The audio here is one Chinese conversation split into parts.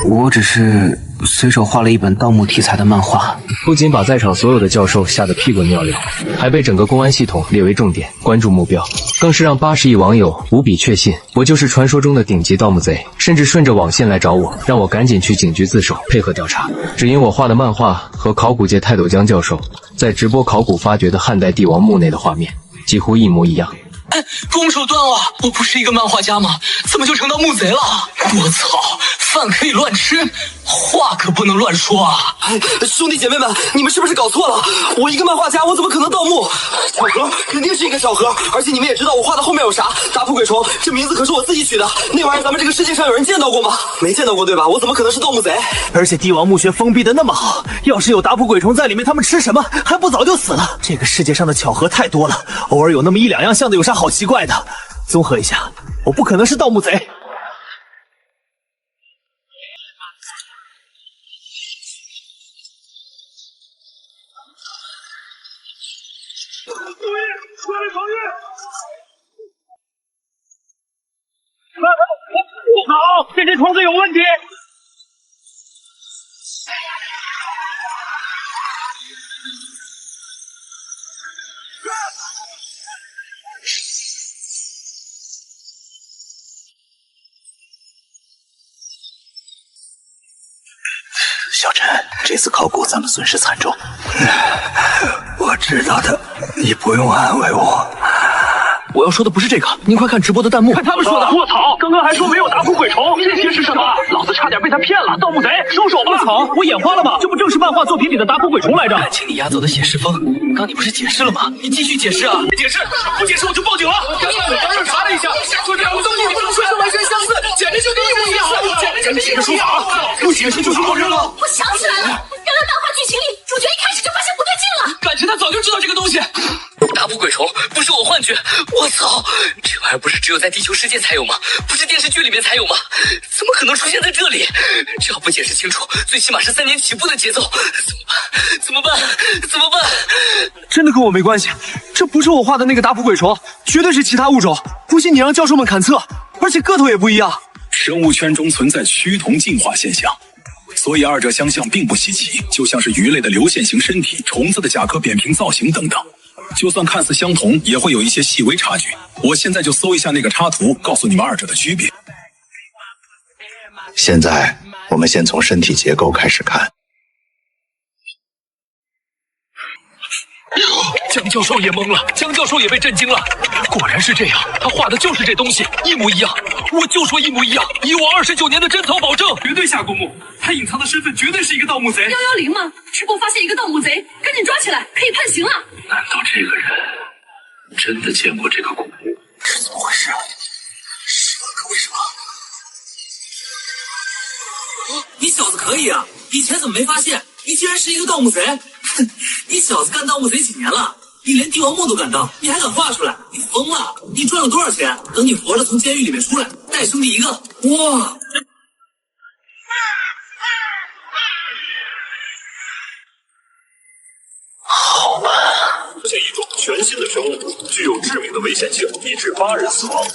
我只是随手画了一本盗墓题材的漫画，不仅把在场所有的教授吓得屁滚尿流，还被整个公安系统列为重点关注目标，更是让80亿网友无比确信我就是传说中的顶级盗墓贼，甚至顺着网线来找我，让我赶紧去警局自首配合调查。只因我画的漫画和考古界泰斗江教授在直播考古发掘的汉代帝王墓内的画面几乎一模一样。攻手断了！我不是一个漫画家吗？怎么就成盗墓贼了？我操！饭可以乱吃，话可不能乱说啊！兄弟姐妹们，你们是不是搞错了？我一个漫画家，我怎么可能盗墓？小盒肯定是一个小盒，而且你们也知道我画的后面有啥？打扑鬼虫，这名字可是我自己取的。那玩意儿咱们这个世界上有人见到过吗？没见到过对吧？我怎么可能是盗墓贼？而且帝王墓穴封闭的那么好，要是有打扑鬼虫在里面，他们吃什么？还不早就死了？这个世界上的巧合太多了，偶尔有那么1、2样像的，有啥好奇怪的？综合一下，我不可能是盗墓贼。不好，这只虫子有问题。小陈，这次考古咱们损失惨重。我知道的，你不用安慰我。我要说的不是这个，您快看直播的弹幕，看他们说的。卧槽！刚刚还说没有打扑鬼虫，这些是什么？老子差点被他骗了！盗墓贼，收手吧！卧槽！我眼花了吗？这不正是漫画作品里的打扑鬼虫来着？看清你押走的写诗风，刚你不是解释了吗？你继续解释啊！解释，不解释我就报警了！刚刚查了一下，说这两个东西不能说是完全相似，简直就跟一模一样，简直就是这个说法，不解释就是默认了。我想起来了，原来漫画剧情里主角一开始就发现不对劲了。感情他早就知道这个东西。打扑鬼虫不是我幻觉，我操！这玩意儿不是只有在地球世界才有吗？不是电视剧里面才有吗？怎么可能出现在这里？这要不解释清楚，最起码是3年起步的节奏。怎么办？真的跟我没关系，这不是我画的那个打扑鬼虫，绝对是其他物种。不信你让教授们勘测，而且个头也不一样。生物圈中存在趋同进化现象，所以二者相像并不稀奇，就像是鱼类的流线型身体、虫子的甲壳扁平造型等等。就算看似相同，也会有一些细微差距。我现在就搜一下那个插图，告诉你们二者的区别。现在我们先从身体结构开始看。江教授也懵了，江教授也被震惊了。果然是这样，他画的就是这东西，一模一样。我就说一模一样，以我29年的贞操保证，绝对下过墓。他隐藏的身份绝对是一个盗墓贼。110吗？直播发现一个盗墓贼，赶紧抓起来，可以判刑了。难道这个人真的见过这个古墓？这怎么回事？可为什么？你小子可以啊！以前怎么没发现？你竟然是一个盗墓贼！哼，你小子干盗墓贼几年了？你连帝王墓都敢盗，你还敢画出来？你疯了！你赚了多少钱？等你活着从监狱里面出来，带兄弟一个！哇！好吧。出现一种全新的生物，具有致命的危险性，已致8人死亡。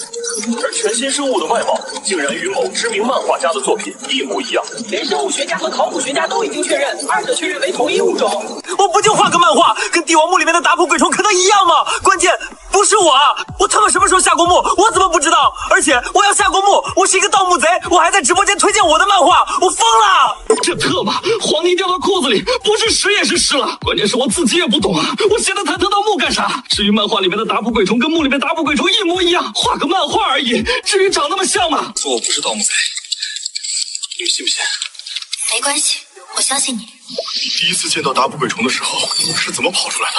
而全新生物的外貌竟然与某知名漫画家的作品一模一样。连生物学家和考古学家都已经确认，二者确认为同一物种。我不就画个漫画，跟帝王墓里面的打扑鬼虫可能一样吗？关键不是我啊！我他妈什么时候下过墓？我怎么不知道？而且我要下过墓，我是一个盗墓贼，我还在直播间推荐我的漫画，我疯了！这特么，黄泥掉到裤子里，不是屎也是屎了。关键是我自己也不懂啊，我闲得忐忑盗墓干啥？至于漫画里面的打扑鬼虫跟墓里面打扑鬼虫一模一样，画个漫画而已，至于长那么像吗？说我不是盗墓贼，你们信不信？没关系，我相信你。第一次见到打扑鬼虫的时候是怎么跑出来的？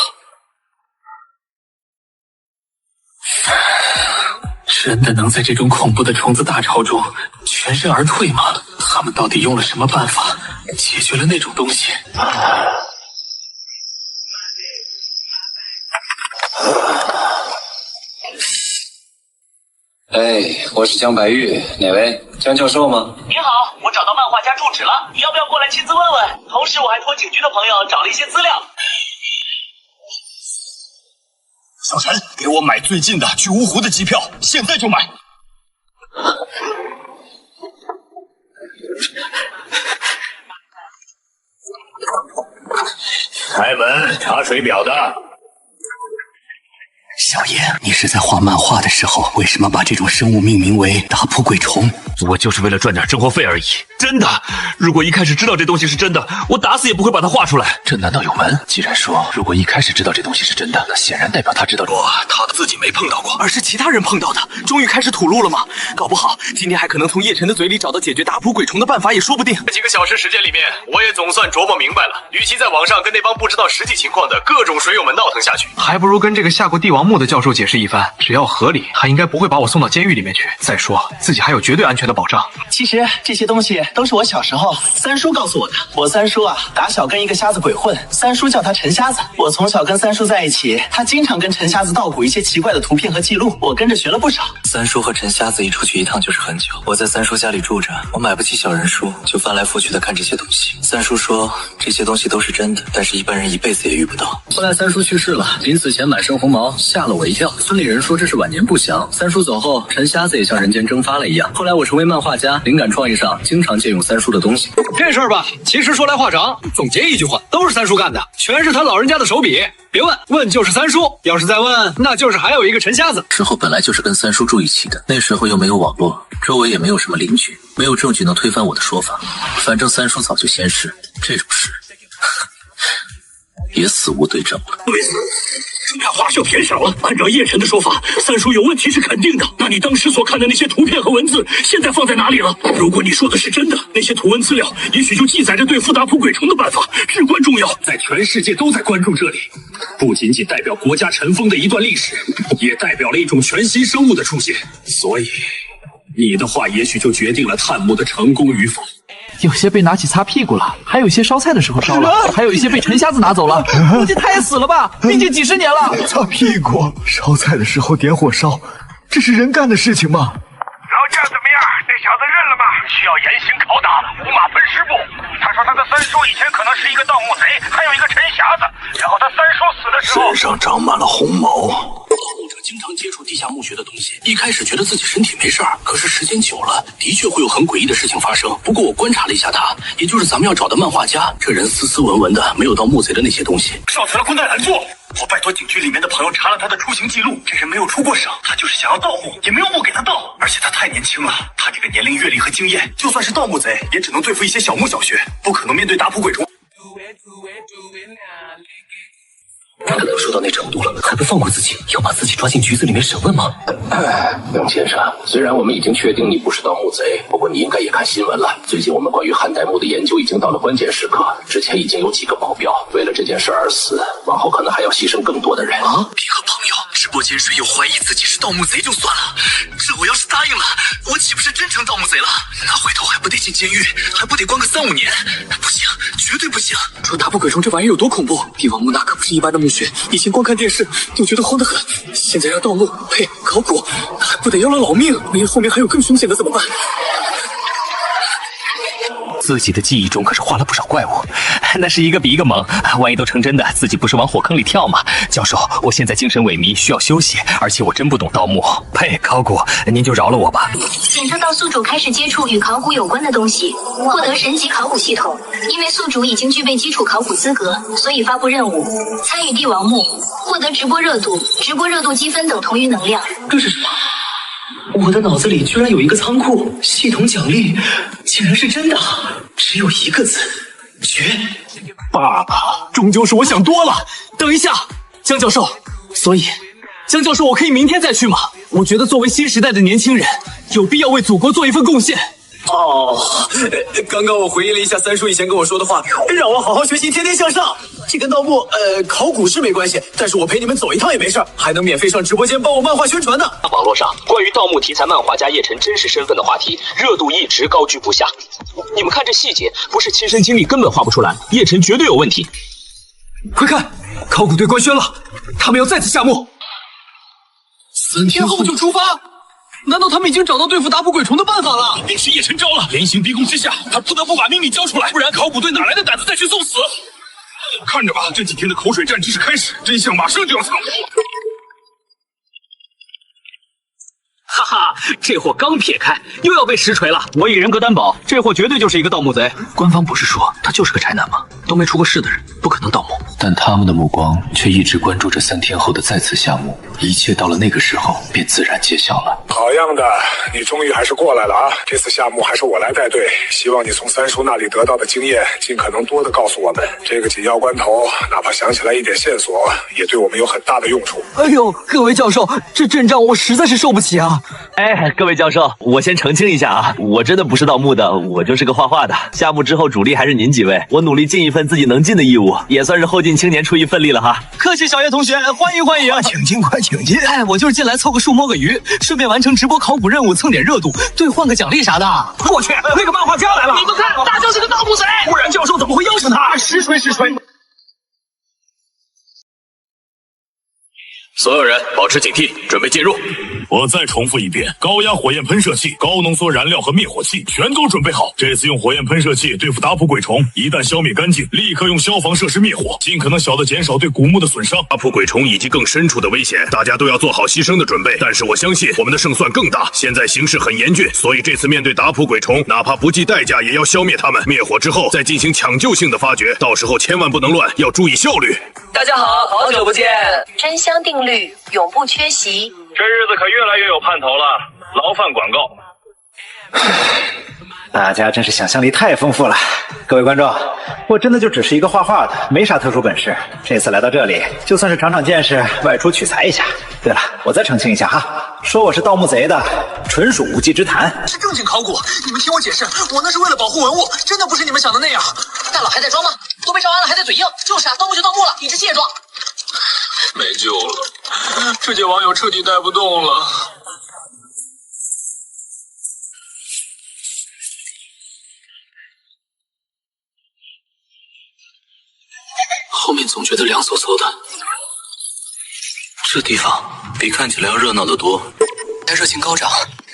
真的能在这种恐怖的虫子大潮中全身而退吗？他们到底用了什么办法解决了那种东西？哎，我是江白玉，哪位？江教授吗？您好，我找到漫画家住址了，你要不要过来亲自问问？同时我还托警局的朋友找了一些资料。小陈，给我买最近的去芜湖的机票，现在就买。开门，查水表的。小爷，你是在画漫画的时候，为什么把这种生物命名为打扑鬼虫？我就是为了赚点生活费而已。真的，如果一开始知道这东西是真的，我打死也不会把它画出来。这难道有门？既然说如果一开始知道这东西是真的，那显然代表他知道他自己没碰到过，而是其他人碰到的。终于开始吐露了吗？搞不好今天还可能从叶晨的嘴里找到解决打扑鬼虫的办法也说不定。这几个小时时间里面，我也总算琢磨明白了，与其在网上跟那帮不知道实际情况的各种水友们闹腾下去，还不如跟这个下过帝王墓的教授解释一番，只要合理，他应该不会把我送到监狱里面去。再说自己还有绝对安全的保障。其实这些东西都是我小时候三叔告诉我的。我三叔啊，打小跟一个瞎子鬼混，三叔叫他陈瞎子。我从小跟三叔在一起，他经常跟陈瞎子道古一些奇怪的图片和记录，我跟着学了不少。三叔和陈瞎子一出去一趟就是很久。我在三叔家里住着，我买不起小人书，就翻来覆去的看这些东西。三叔说这些东西都是真的，但是一般人一辈子也遇不到。后来三叔去世了，临死前满身红毛，吓了我一跳。村里人说这是晚年不祥。三叔走后，陈瞎子也像人间蒸发了一样。后来我成为漫画家，灵感创意上经常借用三叔的东西。这事儿吧，其实说来话长，总结一句话，都是三叔干的，全是他老人家的手笔。别问，问就是三叔，要是再问，那就是还有一个陈瞎子。之后本来就是跟三叔住一起的，那时候又没有网络，周围也没有什么邻居，没有证据能推翻我的说法。反正三叔早就先逝，这种事也死无对证了。对此，这俩花绣偏少了。按照叶晨的说法，三叔有问题是肯定的。那你当时所看的那些图片和文字，现在放在哪里了？如果你说的是真的，那些图文资料也许就记载着对付打扑鬼虫的办法，至关重要。在全世界都在关注这里，不仅仅代表国家尘封的一段历史，也代表了一种全新生物的出现。所以，你的话也许就决定了探墓的成功与否。有些被拿起擦屁股了，还有一些烧菜的时候烧了，还有一些被陈瞎子拿走了。估计他也死了吧，毕竟几十年了。擦屁股、烧菜的时候点火烧，这是人干的事情吗？老将怎么样？那小子认了吗？需要严刑拷打，五马分尸部。他说他的三叔以前可能是一个盗墓贼，还有一个陈匣子。然后他三叔死的时候，身上长满了红毛。盗墓者经常接触地下墓穴的东西，一开始觉得自己身体没事儿，可是时间久了，的确会有很诡异的事情发生。不过我观察了一下他，也就是咱们要找的漫画家，这人斯斯文文的，没有盗墓贼的那些东西。上去了，困难难做。我拜托警局里面的朋友查了他的出行记录，这人没有出过省，他就是想要盗墓，也没有墓给他盗。而且他太年轻了，他这个年龄、阅历和经验，就算是盗墓贼，也只能对付一些小墓小学，不可能面对打扑鬼虫。他可能说到那程度了，还不放过自己，要把自己抓进局子里面审问吗？杨先生，虽然我们已经确定你不是盗墓贼，不过你应该也看新闻了。最近我们关于汉代墓的研究已经到了关键时刻，之前已经有几个保镖为了这件事而死，往后可能还要牺牲更多的人。你和朋友直播间水友怀疑自己是盗墓贼就算了，这我要是答应了，我岂不是真成盗墓贼了？那回头还不得进监狱，还不得关个3-5年？不行，绝对不行！说打扑鬼虫这玩意有多恐怖？帝王墓那可不是一般的墓穴，以前光看电视就觉得慌得很，现在要盗墓，呸，考古，还不得要了老命？万一后面还有更凶险的怎么办？自己的记忆中可是画了不少怪物，那是一个比一个猛，万一都成真的，自己不是往火坑里跳吗？教授，我现在精神萎靡，需要休息，而且我真不懂盗墓，呸，考古，您就饶了我吧。检测到宿主开始接触与考古有关的东西，获得神级考古系统。因为宿主已经具备基础考古资格，所以发布任务：参与帝王墓，获得直播热度，直播热度积分等同于能量。这是什么？我的脑子里居然有一个仓库，系统奖励竟然是真的，只有一个字：绝。爸爸，终究是我想多了。等一下，江教授，所以，江教授，我可以明天再去吗？我觉得作为新时代的年轻人，有必要为祖国做一份贡献。刚刚我回忆了一下三叔以前跟我说的话，让我好好学习，天天向上。这跟盗墓、考古是没关系，但是我陪你们走一趟也没事，还能免费上直播间帮我漫画宣传呢。网络上关于盗墓题材漫画家叶晨真实身份的话题热度一直高居不下。你们看这细节，不是亲身经历根本画不出来，叶晨绝对有问题。快看，考古队官宣了，他们要再次下墓。3天后就出发。难道他们已经找到对付打扑鬼虫的办法了？一定是叶晨招了，严刑逼供之下，他不得不把秘密交出来，不然考古队哪来的胆子再去送死？看着吧，这几天的口水战只是开始，真相马上就要残破。哈哈，这货刚撇开，又要被实锤了。我以人格担保，这货绝对就是一个盗墓贼。官方不是说他就是个宅男吗？都没出过事的人，不可能盗墓。但他们的目光却一直关注着3天后的再次下墓，一切到了那个时候便自然揭晓了。好样的，你终于还是过来了啊！这次下墓还是我来带队，希望你从三叔那里得到的经验，尽可能多的告诉我们。这个紧要关头，哪怕想起来一点线索，也对我们有很大的用处。哎呦，各位教授，这阵仗我实在是受不起啊！哎，各位教授，我先澄清一下啊，我真的不是盗墓的，我就是个画画的。下墓之后主力还是您几位，我努力尽一份自己能尽的义务，也算是后进青年出一份力了哈。客气，小叶同学，欢迎欢迎，请进，快请进。哎，我就是进来凑个数摸个鱼，顺便完成直播考古任务，蹭点热度，兑换个奖励啥的。我去，那个漫画家来了！你们看，他就是个盗墓贼，不然教授怎么会邀请他？实锤实锤！所有人保持警惕，准备进入。我再重复一遍，高压火焰喷射器、高浓缩燃料和灭火器全都准备好。这次用火焰喷射器对付打扑鬼虫，一旦消灭干净，立刻用消防设施灭火，尽可能小的减少对古墓的损伤。打扑鬼虫以及更深处的危险，大家都要做好牺牲的准备。但是我相信我们的胜算更大。现在形势很严峻，所以这次面对打扑鬼虫，哪怕不计代价也要消灭它们。灭火之后再进行抢救性的发掘，到时候千万不能乱，要注意效率。大家好，好久不见。真香定律永不缺席。这日子可越来越有盼头了，牢饭广告。大家真是想象力太丰富了。各位观众，我真的就只是一个画画的，没啥特殊本事。这次来到这里，就算是长长见识，外出取材一下。对了，我再澄清一下哈，说我是盗墓贼的，纯属无稽之谈。是正经考古，你们听我解释，我那是为了保护文物，真的不是你们想的那样。大佬还在装吗？都被烧完了还在嘴硬，就是啊，盗墓就盗墓了，理直气壮。没救了，这届网友彻底带不动了。后面总觉得凉飕飕的，这地方比看起来要热闹得多。热情高涨，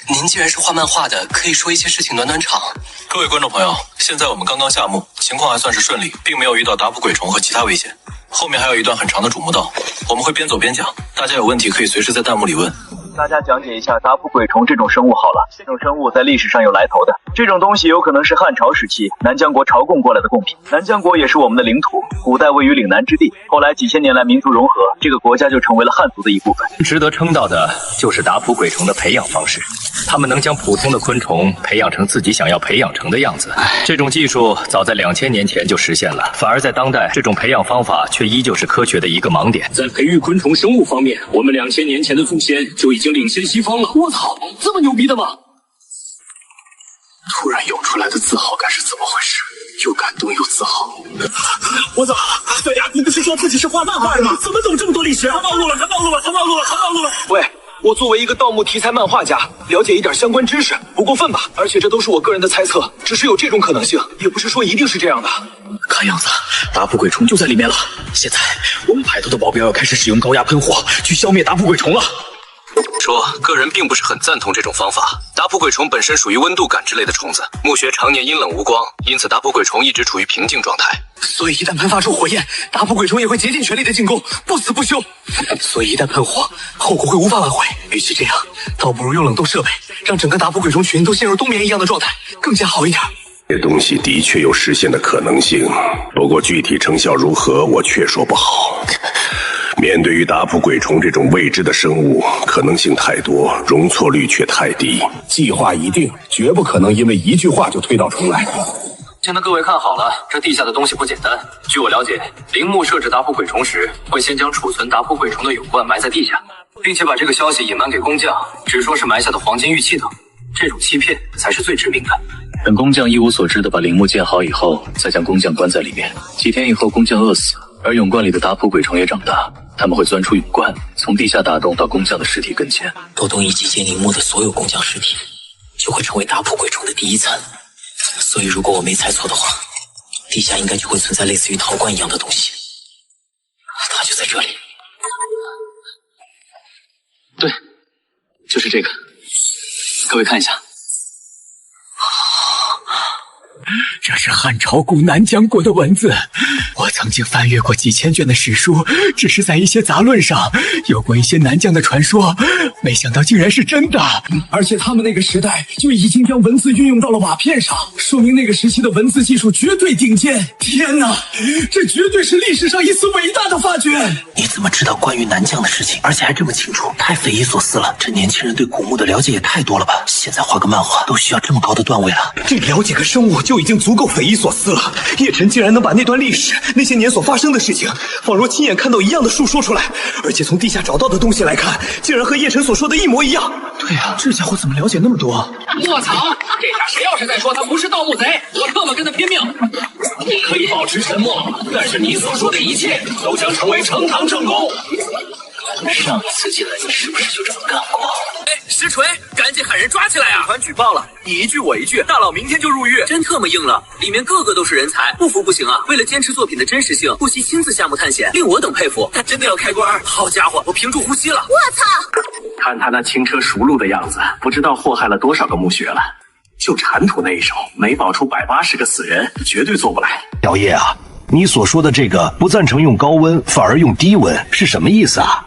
您既然是画漫画的，可以说一些事情暖暖场。各位观众朋友，现在我们刚刚下墓，情况还算是顺利，并没有遇到打扑鬼虫和其他危险。后面还有一段很长的主墓道，我们会边走边讲，大家有问题可以随时在弹幕里问。大家讲解一下打扑鬼虫这种生物好了。这种生物在历史上有来头的，这种东西有可能是汉朝时期南疆国朝贡过来的贡品。南疆国也是我们的领土，古代位于岭南之地，后来几千年来民族融合，这个国家就成为了汉族的一部分。值得称道的就是打扑鬼虫的培养方式，他们能将普通的昆虫培养成自己想要培养成的样子。这种技术早在2000年前就实现了，反而在当代，这种培养方法却依旧是科学的一个盲点。在培育昆虫生物方面，我们2000年前的祖先就已经领先西方了。我操，这么牛逼的吗？突然涌出来的自豪感是怎么回事？又感动又自豪。我操！对呀，你不是说自己是画漫画的吗？怎么懂这么多历史？他暴露了！喂，我作为一个盗墓题材漫画家，了解一点相关知识不过分吧？而且这都是我个人的猜测，只是有这种可能性，也不是说一定是这样的。看样子打扑鬼虫就在里面了。现在我们派头的保镖要开始使用高压喷火去消灭打扑鬼虫了。说个人并不是很赞同这种方法。打扑鬼虫本身属于温度感之类的虫子，墓穴常年阴冷无光，因此打扑鬼虫一直处于平静状态。所以一旦喷发出火焰，打扑鬼虫也会竭尽全力的进攻，不死不休。所以一旦喷火，后果会无法挽回。与其这样，倒不如用冷冻设备，让整个打扑鬼虫群都陷入冬眠一样的状态，更加好一点。这东西的确有实现的可能性，不过具体成效如何，我却说不好。面对于打扑鬼虫这种未知的生物，可能性太多，容错率却太低。计划已定，绝不可能因为一句话就推倒重来。请得各位看好了，这地下的东西不简单。据我了解，陵墓设置打扑鬼虫时，会先将储存打扑鬼虫的俑冠埋在地下，并且把这个消息隐瞒给工匠，只说是埋下的黄金玉器等。这种欺骗才是最致命的。等工匠一无所知的把陵墓建好以后，再将工匠关在里面。几天以后，工匠饿死，而俑冠里的打扑鬼虫也长大，他们会钻出俑冠，从地下打洞到工匠的尸体跟前。抖动一击建陵墓的所有工匠尸体，就会成为打扑鬼虫的第一层。所以如果我没猜错的话，地下应该就会存在类似于陶罐一样的东西，它就在这里。对，就是这个。各位看一下。这是汉朝古南疆国的文字，我曾经翻阅过几千卷的史书，只是在一些杂论上有过一些南疆的传说，没想到竟然是真的。而且他们那个时代就已经将文字运用到了瓦片上，说明那个时期的文字技术绝对顶尖。天哪，这绝对是历史上一次伟大的发掘！你怎么知道关于南疆的事情，而且还这么清楚？太匪夷所思了！这年轻人对古墓的了解也太多了吧？现在画个漫画都需要这么高的段位了。这了解个生物就已经足够匪夷所思了。叶晨竟然能把那段历史、那些年所发生的事情，仿若亲眼看到一样的述说出来，而且从地下找到的东西来看，竟然和叶晨所说的一模一样。对啊，这家伙怎么了解那么多？卧槽！这下谁要是再说他不是盗墓贼，我特么跟他拼命！你可以保持沉默，但是你所说的一切都将成为呈堂证供。上一次进来你是不是就这么干过？哎，石锤，赶紧喊人抓起来啊！团举报了，你一句我一句，大佬明天就入狱，真特么硬了，里面个个都是人才，不服不行啊！为了坚持作品的真实性，不惜亲自下墓探险，令我等佩服。他真的要开棺？好家伙，我屏住呼吸了！我操！看他那轻车熟路的样子，不知道祸害了多少个墓穴了。就铲土那一手，没保出180个死人，绝对做不来。小叶啊，你所说的这个不赞成用高温，反而用低温，是什么意思啊？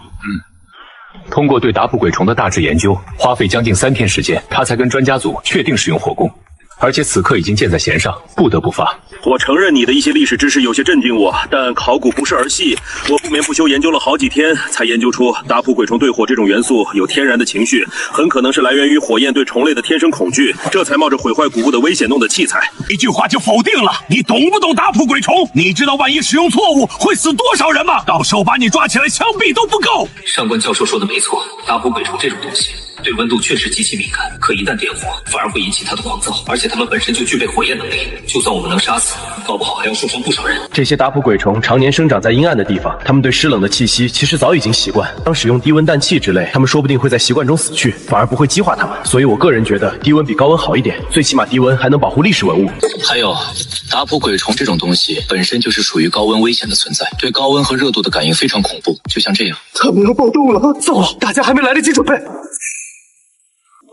通过对达普鬼虫的大致研究，花费将近3天时间，他才跟专家组确定使用火攻，而且此刻已经箭在弦上，不得不发。我承认你的一些历史知识有些震惊我，但考古不是儿戏，我不眠不休研究了好几天，才研究出达普鬼虫对火这种元素有天然的情绪，很可能是来源于火焰对虫类的天生恐惧，这才冒着毁坏古物的危险弄的器材。一句话就否定了，你懂不懂达普鬼虫？你知道万一使用错误会死多少人吗？到时候把你抓起来枪毙都不够。上官教授说的没错，达普鬼虫这种东西对温度确实极其敏感，可一旦点火，反而会引起它的狂躁，而且它们本身就具备火焰能力，就算我们能杀死，搞不好还要受伤不少人。这些达普鬼虫常年生长在阴暗的地方，它们对湿冷的气息其实早已经习惯。当使用低温氮气之类，它们说不定会在习惯中死去，反而不会激化它们。所以我个人觉得低温比高温好一点，最起码低温还能保护历史文物。还有，达普鬼虫这种东西本身就是属于高温危险的存在，对高温和热度的感应非常恐怖，就像这样。他们要暴动了，糟了，大家还没来得及准备。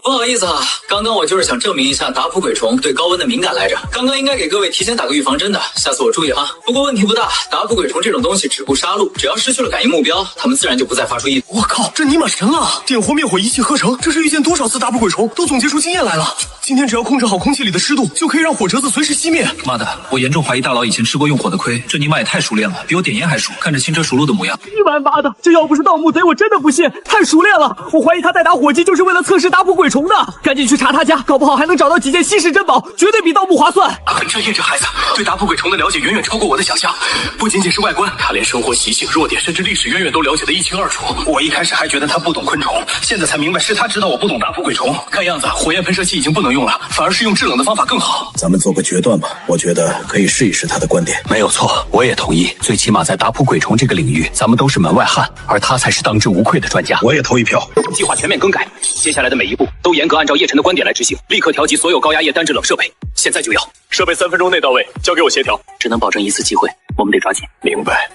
不好意思啊，刚刚我就是想证明一下达普鬼虫对高温的敏感来着。刚刚应该给各位提前打个预防针的，下次我注意哈。不过问题不大，达普鬼虫这种东西只顾杀戮，只要失去了感应目标，它们自然就不再发出异。我靠，这尼玛神了！点火灭火一气呵成，这是遇见多少次达普鬼虫都总结出经验来了。今天只要控制好空气里的湿度，就可以让火折子随时熄灭。妈的，我严重怀疑大佬以前吃过用火的亏，这尼玛也太熟练了，比我点烟还熟。看着轻车熟路的模样，你玩妈的！这要不是盗墓贼，我真的不信，太熟练了。我怀疑他带打火机就是为了测试达普鬼虫的，赶紧去查他家，搞不好还能找到几件稀世珍宝，绝对比盗墓划算。这叶这孩子对达普鬼虫的了解远远超过我的想象，不仅仅是外观，他连生活习性、弱点甚至历史渊源都了解得一清二楚。我一开始还觉得他不懂昆虫，现在才明白是他知道我不懂达普鬼虫。看样子火焰喷射器已经不能用了，反而是用制冷的方法更好。咱们做个决断吧，我觉得可以试一试他的观点。没有错，我也同意。最起码在达普鬼虫这个领域，咱们都是门外汉，而他才是当之无愧的专家。我也投一票。计划全面更改，接下来的每一步都严格按照叶晨的观点来执行，立刻调集所有高压液单制冷设备，现在就要。设备3分钟内到位，交给我协调。只能保证一次机会，我们得抓紧。明白。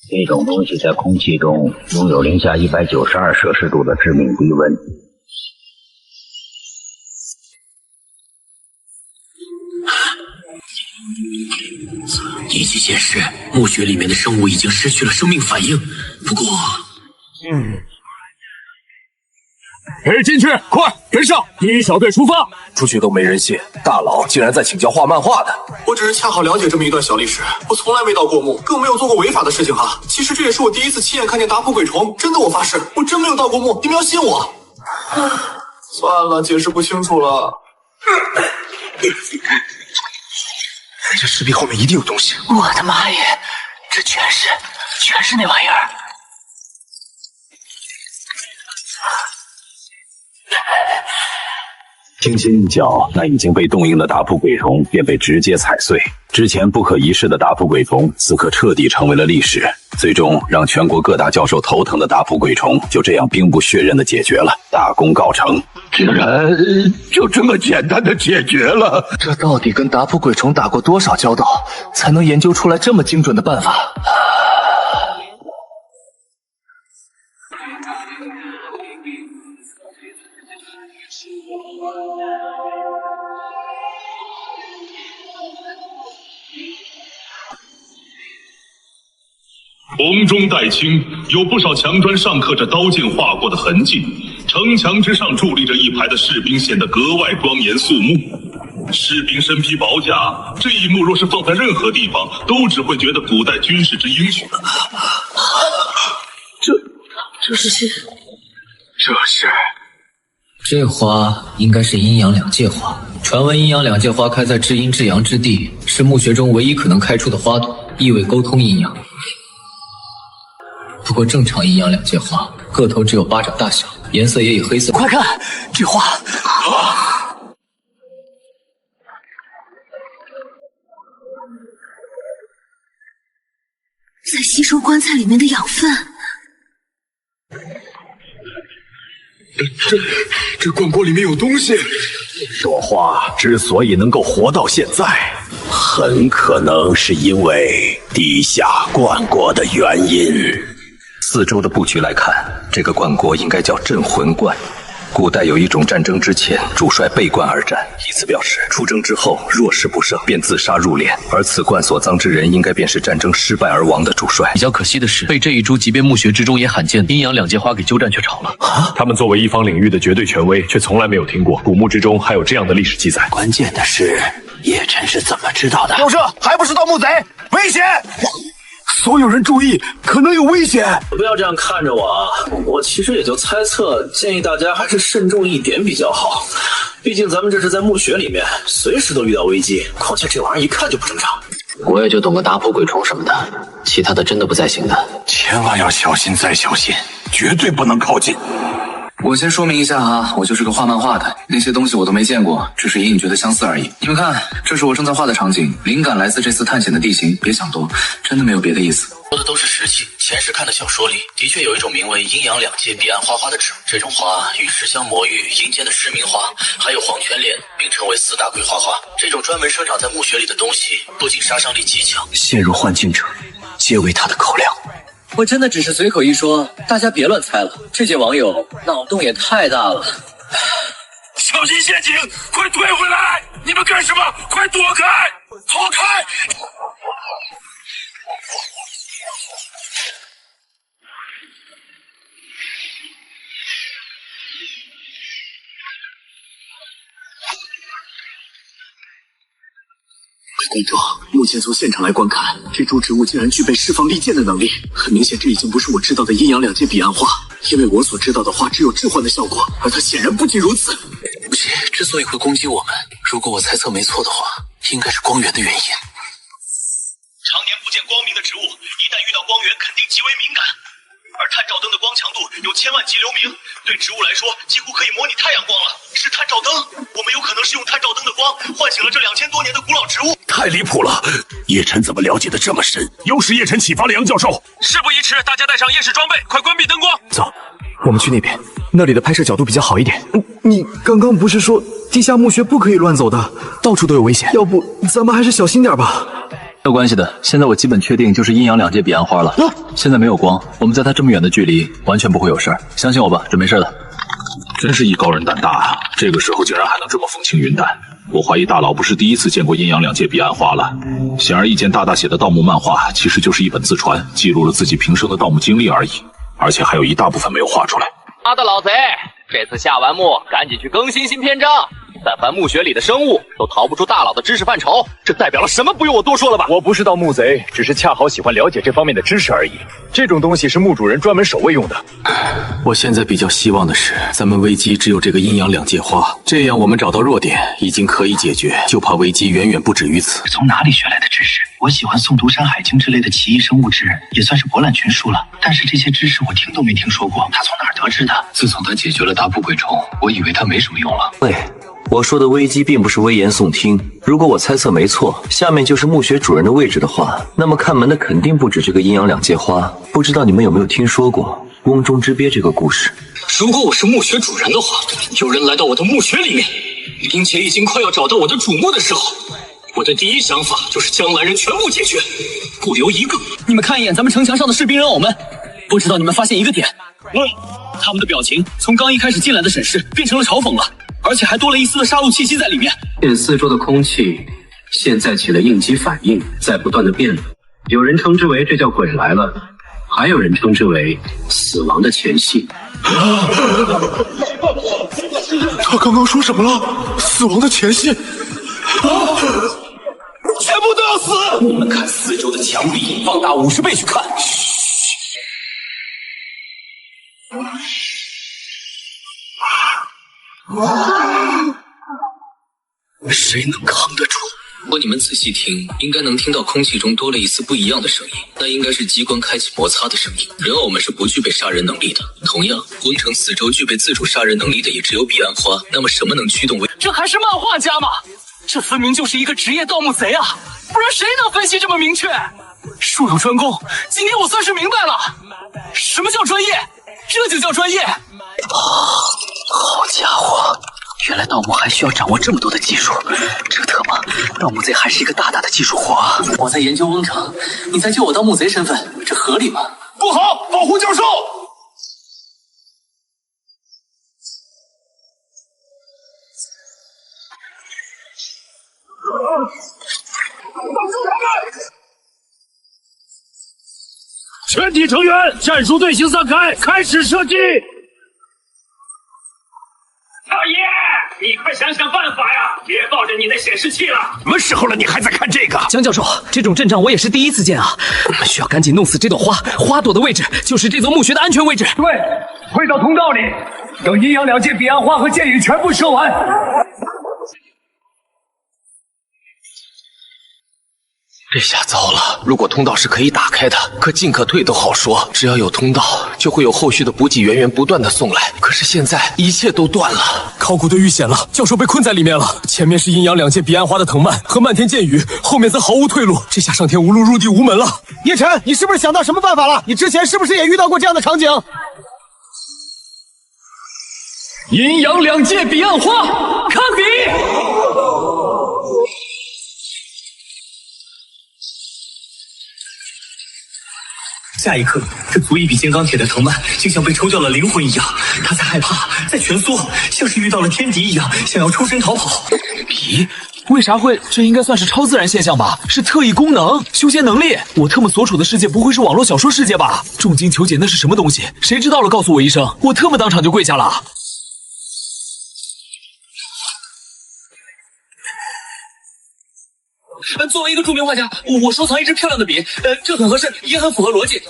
这种东西在空气中拥有零下192摄氏度的致命低温。仪器显示，墓穴里面的生物已经失去了生命反应。不过，进去，快跟上！第一小队出发。出去都没人信，大佬竟然在请教画漫画的。我只是恰好了解这么一段小历史，我从来没盗过墓，更没有做过违法的事情哈。其实这也是我第一次亲眼看见达普鬼虫，真的，我发誓，我真没有盗过墓，你们要信我。算了，解释不清楚了。这石壁后面一定有东西。我的妈耶，这全是那玩意儿。轻轻一脚，那已经被冻硬的达普鬼虫便被直接踩碎。之前不可一世的达普鬼虫，此刻彻底成为了历史。最终让全国各大教授头疼的达普鬼虫，就这样兵不血刃的解决了，大功告成。竟然就这么简单的解决了？这到底跟达普鬼虫打过多少交道，才能研究出来这么精准的办法？红中带青，有不少墙砖上刻着刀剑划过的痕迹。城墙之上伫立着一排的士兵，显得格外庄严肃穆。士兵身披宝甲，这一幕若是放在任何地方，都只会觉得古代军事之英雄。这是。这花应该是阴阳两界花。传闻阴阳两界花开在至阴至阳之地，是墓穴中唯一可能开出的花朵，意味沟通阴阳。不过正常阴阳两界花个头只有巴掌大小，颜色也以黑色。快看，这花！在吸收棺材里面的养分。这棺椁里面有东西。这朵花之所以能够活到现在，很可能是因为地下棺椁的原因。四周的布局来看，这个棺椁应该叫镇魂棺。古代有一种战争之前，主帅背棺而战，以此表示出征之后若是不胜，便自杀入殓。而此棺所葬之人，应该便是战争失败而亡的主帅。比较可惜的是，被这一株即便墓穴之中也罕见的阴阳两界花给鸠占鹊巢了。他们作为一方领域的绝对权威，却从来没有听过古墓之中还有这样的历史记载。关键的是，叶晨是怎么知道的？有这还不是盗墓贼？危险！所有人注意，可能有危险！不要这样看着我啊！我其实也就猜测，建议大家还是慎重一点比较好。毕竟咱们这是在墓穴里面，随时都遇到危机。况且这玩意儿一看就不正常。我也就懂个打扑鬼虫什么的，其他的真的不在行的。千万要小心再小心，绝对不能靠近。我先说明一下哈，我就是个画漫画的，那些东西我都没见过，只是隐隐觉得相似而已。你们看，这是我正在画的场景，灵感来自这次探险的地形，别想多，真的没有别的意思。说的都是实情，前世看的小说里的确有一种名为阴阳两界彼岸花花的植物，这种花与石香魔芋、阴间的失明花，还有黄泉莲并称为四大鬼花花。这种专门生长在墓穴里的东西，不仅杀伤力极强，陷入幻境者皆为他的口粮。我真的只是随口一说，大家别乱猜了。这届网友脑洞也太大了。小心陷阱，快退回来！你们干什么？快躲开！逃开！观众，目前从现场来观看，这株植物竟然具备释放利剑的能力。很明显，这已经不是我知道的阴阳两界彼岸花，因为我所知道的花只有置换的效果，而它显然不仅如此。东西之所以会攻击我们，如果我猜测没错的话，应该是光源的原因。常年不见光明的植物，一旦遇到光源，肯定极为敏感。而探照灯的光强度有千万级流明，对植物来说几乎可以模拟太阳光了。是探照灯，我们有可能是用探照灯的光唤醒了这2000多年的古老植物。太离谱了！叶晨怎么了解的这么深？又是叶晨启发了杨教授。事不宜迟，大家带上夜视装备，快关闭灯光。走，我们去那边，那里的拍摄角度比较好一点。你刚刚不是说地下墓穴不可以乱走的，到处都有危险？要不咱们还是小心点吧。没有关系的，现在我基本确定就是阴阳两界彼岸花了。现在没有光，我们在它这么远的距离，完全不会有事儿。相信我吧，准没事的。真是艺高人胆大啊！这个时候竟然还能这么风轻云淡。我怀疑大佬不是第一次见过阴阳两界彼岸花了。显而易见，大大写的盗墓漫画其实就是一本自传，记录了自己平生的盗墓经历而已，而且还有一大部分没有画出来。妈的老贼，这次下完墓赶紧去更新新篇章。但凡墓穴里的生物都逃不出大佬的知识范畴，这代表了什么？不用我多说了吧？我不是盗墓贼，只是恰好喜欢了解这方面的知识而已。这种东西是墓主人专门守卫用的。我现在比较希望的是，咱们危机只有这个阴阳两界花，这样我们找到弱点已经可以解决，就怕危机远远不止于此。从哪里学来的知识？我喜欢诵读《山海经》之类的奇异生物志，也算是博览群书了。但是这些知识我听都没听说过，他从哪儿得知的？自从他解决了大扑鬼虫，我以为他没什么用了。喂，我说的危机并不是危言耸听。如果我猜测没错，下面就是墓穴主人的位置的话，那么看门的肯定不止这个阴阳两界花。不知道你们有没有听说过瓮中之鳖这个故事？如果我是墓穴主人的话，有人来到我的墓穴里面，并且已经快要找到我的主墓的时候，我的第一想法就是将来人全部解决，不留一个。你们看一眼咱们城墙上的士兵人偶们，不知道你们发现一个点？他们的表情从刚一开始进来的审视变成了嘲讽了，而且还多了一丝的杀戮气息在里面。四周的空气现在起了应激反应，在不断的变。有人称之为这叫鬼来了，还有人称之为死亡的前夕。他刚刚说什么了？死亡的前夕？全部都要死！你们看四周的墙壁，放大50倍去看。谁能扛得住？如果你们仔细听，应该能听到空气中多了一丝不一样的声音，那应该是机关开启摩擦的声音。人偶们是不具备杀人能力的，同样，温城四周具备自主杀人能力的也只有彼岸花。那么什么能驱动这还是漫画家吗？这分明就是一个职业盗墓贼啊！不然谁能分析这么明确？术有专攻，今天我算是明白了，什么叫专业？这就叫专业！好家伙！原来盗墓还需要掌握这么多的技术，这特么，盗墓贼还是一个大大的技术活啊！我在研究翁城，你在救我盗墓贼身份，这合理吗？不好，保护教授！全体成员，战术队形散开，开始射击！老爷，你快想想办法呀！别抱着你的显示器了。什么时候了，你还在看这个？江教授，这种阵仗我也是第一次见啊！我们需要赶紧弄死这朵花，花朵的位置就是这座墓穴的安全位置。对，退到通道里，等阴阳两界彼岸花和剑雨全部射完。这下糟了！如果通道是可以打开的，可进可退都好说。只要有通道，就会有后续的补给源源不断的送来。可是现在一切都断了。考古队遇险了，教授被困在里面了。前面是阴阳两界彼岸花的藤蔓和漫天剑雨，后面则毫无退路。这下上天无路，入地无门了。叶晨，你是不是想到什么办法了？你之前是不是也遇到过这样的场景？阴阳两界彼岸花，看比！下一刻，这足以比金刚铁的藤蔓竟像被抽掉了灵魂一样，他在害怕，在蜷缩，像是遇到了天敌一样，想要抽身逃跑。皮？为啥会？这应该算是超自然现象吧？是特异功能、修仙能力。我特么所处的世界不会是网络小说世界吧？重金求解那是什么东西？谁知道了告诉我一声，我特么当场就跪下了。作为一个著名画家，我收藏一支漂亮的笔，这很合适，也很符合逻辑。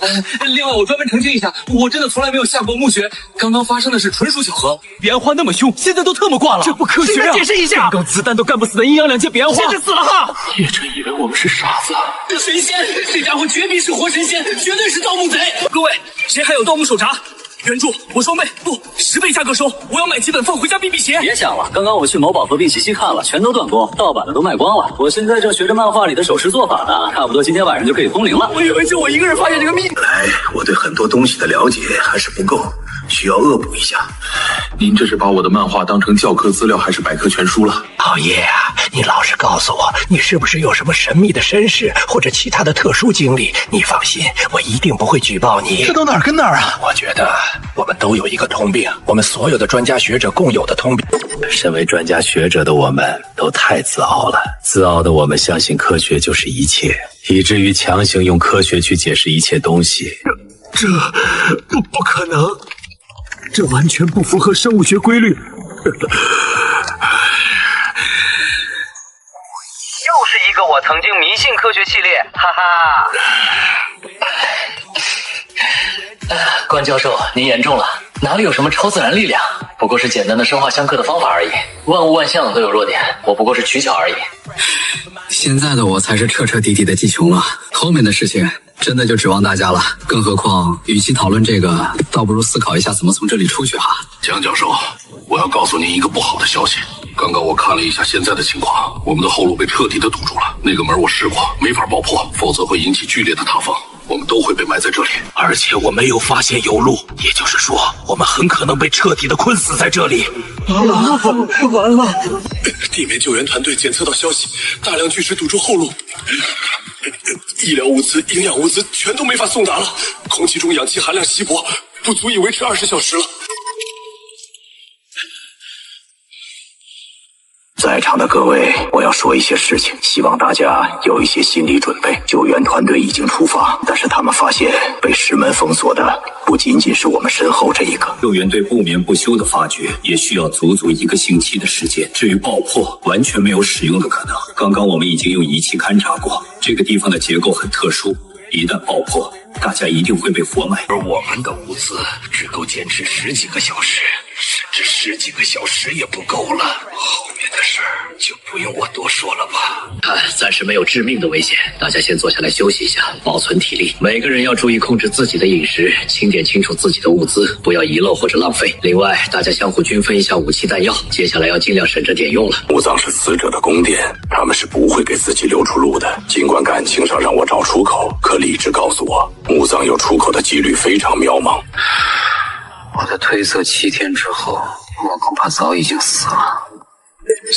另外，我专门澄清一下，我真的从来没有下过墓穴，刚刚发生的是纯属巧合。彼岸花那么凶，现在都特么挂了，这不科学啊！解释一下，刚子弹都干不死的阴阳两界彼岸花，现在死了哈！叶晨以为我们是傻子。神仙，这家伙绝逼是活神仙，绝对是盗墓贼！各位，谁还有盗墓手札？原著我双倍不10倍价格收，我要买几本放回家避避邪。别想了，刚刚我去某宝和碧琪琪看了，全都断供，盗版的都卖光了。我现在正学着漫画里的手持做法呢，差不多今天晚上就可以通灵了。我以为就我一个人发现这个秘密。来，我对很多东西的了解还是不够，需要恶补一下。您这是把我的漫画当成教科资料还是百科全书了？老爷啊，你老实告诉我，你是不是有什么神秘的身世或者其他的特殊经历？你放心，我一定不会举报你。这都哪儿跟哪儿啊？我觉得我们都有一个通病，我们所有的专家学者共有的通病。身为专家学者的我们都太自傲了，自傲的我们相信科学就是一切，以至于强行用科学去解释一切东西。这不可能，这完全不符合生物学规律。又是一个我曾经迷信科学系列，哈哈。关教授，您言重了，哪里有什么超自然力量？不过是简单的生化相克的方法而已。万物万象都有弱点，我不过是取巧而已。现在的我才是彻彻底底的地穷了，后面的事情真的就指望大家了。更何况，与其讨论这个，倒不如思考一下怎么从这里出去哈。江教授，我要告诉您一个不好的消息。刚刚我看了一下现在的情况，我们的后路被彻底的堵住了。那个门我试过，没法爆破，否则会引起剧烈的塌方，我们都会被埋在这里。而且我没有发现有路，也就是说，我们很可能被彻底的困死在这里。完了！地面救援团队检测到消息，大量巨石堵住后路，医疗物资、营养物资全都没法送达了。空气中氧气含量稀薄，不足以维持20小时了。再在场的各位，我要说一些事情，希望大家有一些心理准备。救援团队已经出发，但是他们发现被石门封锁的不仅仅是我们身后这一个。救援队不眠不休的发掘，也需要足足1个星期的时间。至于爆破，完全没有使用的可能。刚刚我们已经用仪器勘察过，这个地方的结构很特殊，一旦爆破，大家一定会被活埋。而我们的物资只够坚持10几个小时，甚至10几个小时也不够了。后面的事儿就不用我多说了吧。看，暂时没有致命的危险，大家先坐下来休息一下，保存体力。每个人要注意控制自己的饮食，清点清楚自己的物资，不要遗漏或者浪费。另外，大家相互均分一下武器弹药，接下来要尽量省着点用了。墓葬是死者的宫殿，他们是不会给自己留出路的。尽管感情上让我找出口，可理智告诉我，墓葬有出口的几率非常渺茫。我的推测，7天之后，我恐怕早已经死了。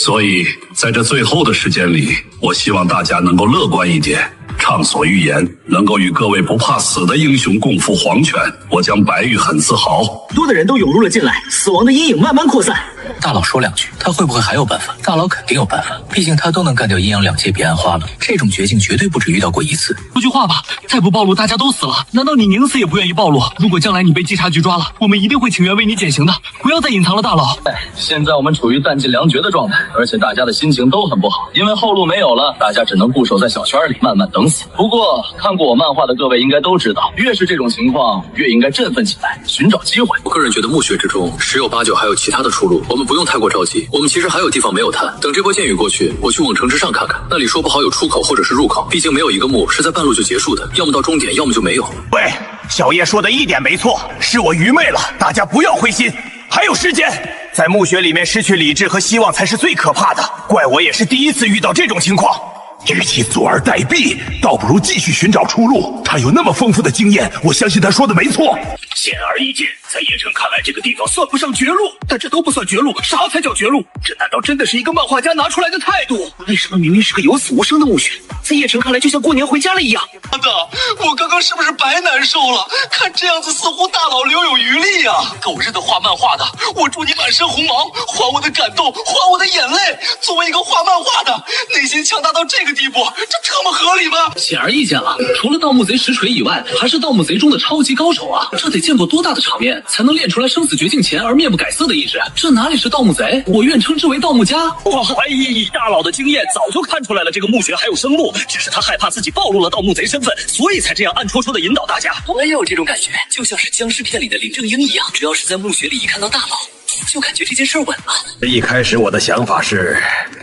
所以，在这最后的时间里，我希望大家能够乐观一点，畅所欲言，能够与各位不怕死的英雄共赴黄泉。我将白玉很自豪。多的人都涌入了进来，死亡的阴影慢慢扩散。大佬说2句，他会不会还有办法？大佬肯定有办法，毕竟他都能干掉阴阳2界彼岸花了，这种绝境绝对不止遇到过1次。说句话吧，再不暴露，大家都死了。难道你宁死也不愿意暴露？如果将来你被稽查局抓了，我们一定会请愿为你减刑的。不要再隐藏了，大佬。现在我们处于弹尽粮绝的状态，而且大家的心情都很不好，因为后路没有了，大家只能固守在小圈里，慢慢等死。不过看过我漫画的各位应该都知道，越是这种情况，越应该振奋起来，寻找机会。我个人觉得墓穴之中十有8九还有其他的出路，我们不用太过着急。我们其实还有地方没有探，等这波箭雨过去，我去往城之上看看，那里说不好有出口或者是入口，毕竟没有一个墓是在半路就结束的，要么到终点，要么就没有。喂，小叶说的一点没错，是我愚昧了，大家不要灰心，还有时间。在墓穴里面失去理智和希望才是最可怕的，怪我也是第一次遇到这种情况。与其坐而待毙，倒不如继续寻找出路。他有那么丰富的经验，我相信他说的没错。显而易见，在叶晨看来，这个地方算不上绝路，但这都不算绝路，啥才叫绝路？这难道真的是一个漫画家拿出来的态度？为什么明明是个有死无生的墓穴，在叶晨看来就像过年回家了一样？妈的，我刚刚是不是白难受了？看这样子，似乎大佬留有余力啊！狗日的画漫画的，我祝你满身红毛，还我的感动，还我的眼泪！作为一个画漫画的，内心强大到这个地步，这特么合理吗？显而易见了，除了盗墓贼石锤以外，还是盗墓贼中的超级高手啊！这得见过多大的场面，才能练出来生死绝境前而面不改色的意志？这哪里是盗墓贼，我愿称之为盗墓家。我怀疑以大佬的经验，早就看出来了这个墓穴还有生墓，只是他害怕自己暴露了盗墓贼身份，所以才这样暗戳戳的引导大家。我也有这种感觉，就像是僵尸片里的林正英一样，只要是在墓穴里一看到大佬，就感觉这件事稳了。一开始我的想法是，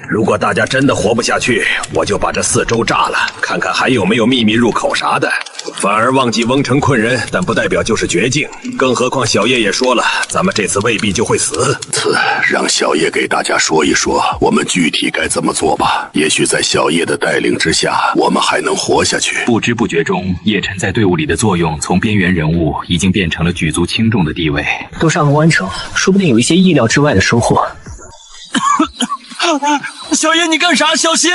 如果大家真的活不下去，我就把这4周炸了，看看还有没有秘密入口啥的。反而忘记翁城困人，但不代表就是绝境。更何况小叶也说了，咱们这次未必就会死。让小叶给大家说一说，我们具体该怎么做吧。也许在小叶的带领之下，我们还能活下去。不知不觉中，叶晨在队伍里的作用从边缘人物已经变成了举足轻重的地位。都上了湾城，说不定有一些意料之外的收获。小叶，你干啥？小心！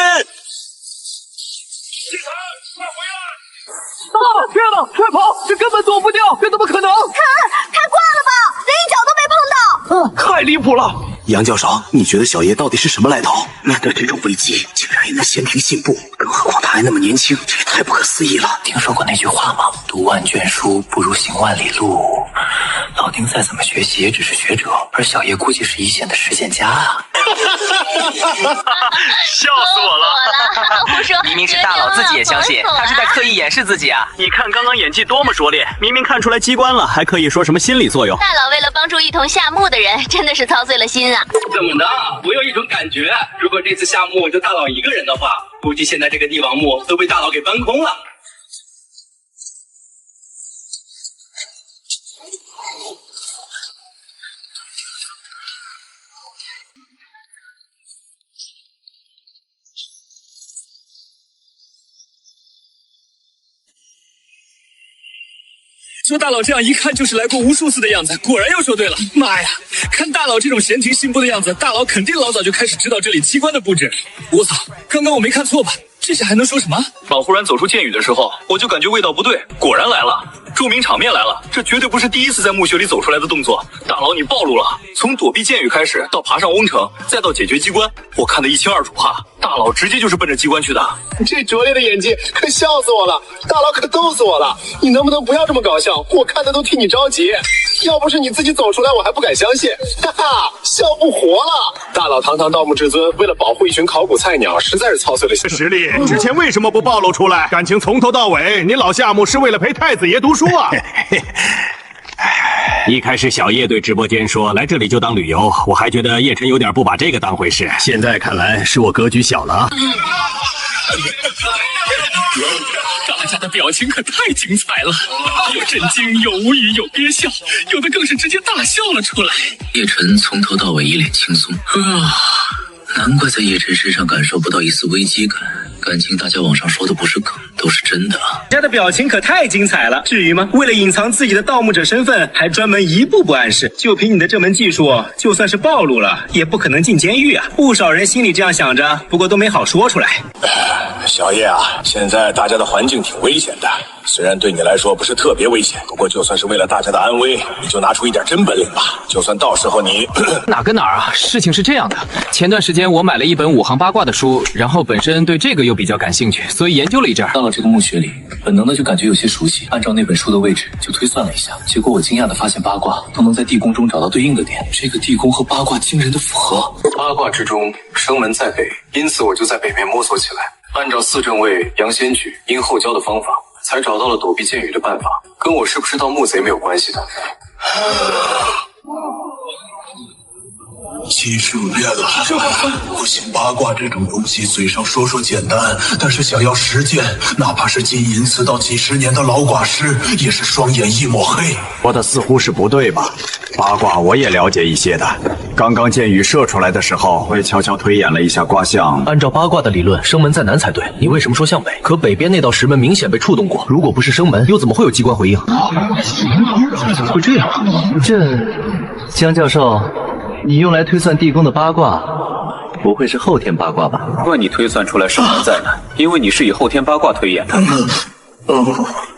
啊！天哪，快跑！这根本躲不掉，这怎么可能？太挂了吧，连一脚都没碰到。太离谱了！杨教授，你觉得小叶到底是什么来头？面对这种危机，竟然也能闲庭信步，更何况他还那么年轻，这也太不可思议了。听说过那句话吗？读万卷书不如行万里路。老丁再怎么学习也只是学者，而小叶估计是一线的实践家啊！笑死我了！胡说，明明是大佬自己也相信，他是在刻意掩饰自己啊！你看刚刚演技多么拙劣，明明看出来机关了，还刻意说什么心理作用。大佬为了帮助一同下墓的人，真的是操碎了心啊！怎么的？我有一种感觉，如果这次下墓就大佬一个人的话，估计现在这个帝王墓都被大佬给搬空了。说大佬这样一看就是来过无数次的样子，果然又说对了。妈呀，看大佬这种闲庭信步的样子，大佬肯定老早就开始知道这里机关的布置。我操，刚刚我没看错吧？这下还能说什么？老忽然走出剑雨的时候，我就感觉味道不对，果然来了，著名场面来了。这绝对不是第一次在墓穴里走出来的动作。大佬，你暴露了！从躲避剑雨开始，到爬上翁城，再到解决机关，我看得一清二楚哈。大佬直接就是奔着机关去的。这拙劣的演技可笑死我了，大佬可逗死我了！你能不能不要这么搞笑？我看的都替你着急。要不是你自己走出来，我还不敢相信。哈哈，笑不活了！大佬堂堂盗墓至尊，为了保护一群考古菜鸟，实在是操碎了心。实力之前为什么不暴露出来？感情从头到尾，你老夏目是为了陪太子爷读书啊！一开始小叶对直播间说来这里就当旅游，我还觉得叶晨有点不把这个当回事。现在看来是我格局小了啊！大家的表情可太精彩了，有震惊，有无语，有憋笑，有的更是直接大笑了出来。叶晨从头到尾一脸轻松，难怪在叶晨身上感受不到一丝危机感。感情大家网上说的不是梗，都是真的啊！大家的表情可太精彩了，至于吗？为了隐藏自己的盗墓者身份，还专门一步步暗示。就凭你的这门技术，就算是暴露了，也不可能进监狱啊！不少人心里这样想着，不过都没好说出来。小叶啊，现在大家的环境挺危险的。虽然对你来说不是特别危险，不过就算是为了大家的安危，你就拿出一点真本领吧。就算到时候你哪跟哪儿啊？事情是这样的，前段时间我买了一本5行八卦的书，然后本身对这个又比较感兴趣，所以研究了一阵。到了这个墓穴里，本能的就感觉有些熟悉，按照那本书的位置就推算了一下，结果我惊讶的发现八卦都能在地宫中找到对应的点，这个地宫和八卦惊人的符合。八卦之中，生门在北，因此我就在北面摸索起来，按照四正位、阳先举、阴后交的方法，才找到了躲避剑雨的办法，跟我是不是盗墓贼没有关系的。几十年了，不信八卦这种东西，嘴上说说简单，但是想要实践，哪怕是金银刺道几十年的老寡师，也是双眼一抹黑。说的似乎是不对吧？八卦我也了解一些的。刚刚剑雨射出来的时候，我也悄悄推演了一下卦象。按照八卦的理论，生门在南才对，你为什么说向北？可北边那道石门明显被触动过，如果不是生门，又怎么会有机关回应？怎么会这样？江教授，你用来推算地宫的八卦，不会是后天八卦吧？怪你推算出来生门在南，因为你是以后天八卦推演的。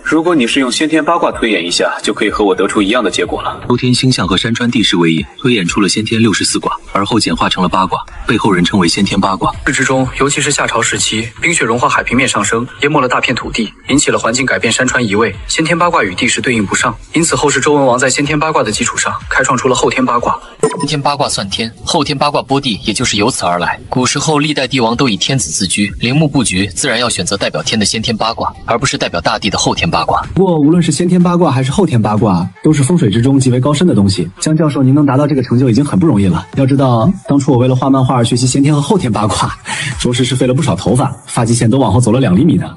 如果你是用先天八卦推演一下，就可以和我得出一样的结果了。后天星象和山川地势为引，推演出了先天64卦，而后简化成了八卦，被后人称为先天八卦。日之中，尤其是夏朝时期，冰雪融化海平面上升，淹没了大片土地，引起了环境改变，山川移位，先天八卦与地势对应不上，因此后世周文王在先天八卦的基础上，开创出了后天八卦。先天八卦算天，后天八卦播地，也就是由此而来。古时候历代帝王都以天子自居，陵墓布局自然要选择代表天的先天八卦，而不是代表大地的后天八卦。不过无论是先天八卦还是后天八卦，都是风水之中极为高深的东西。江教授，您能达到这个成就已经很不容易了。要知道，当初我为了画漫画而学习先天和后天八卦，着实是费了不少头发，发际线都往后走了2厘米呢。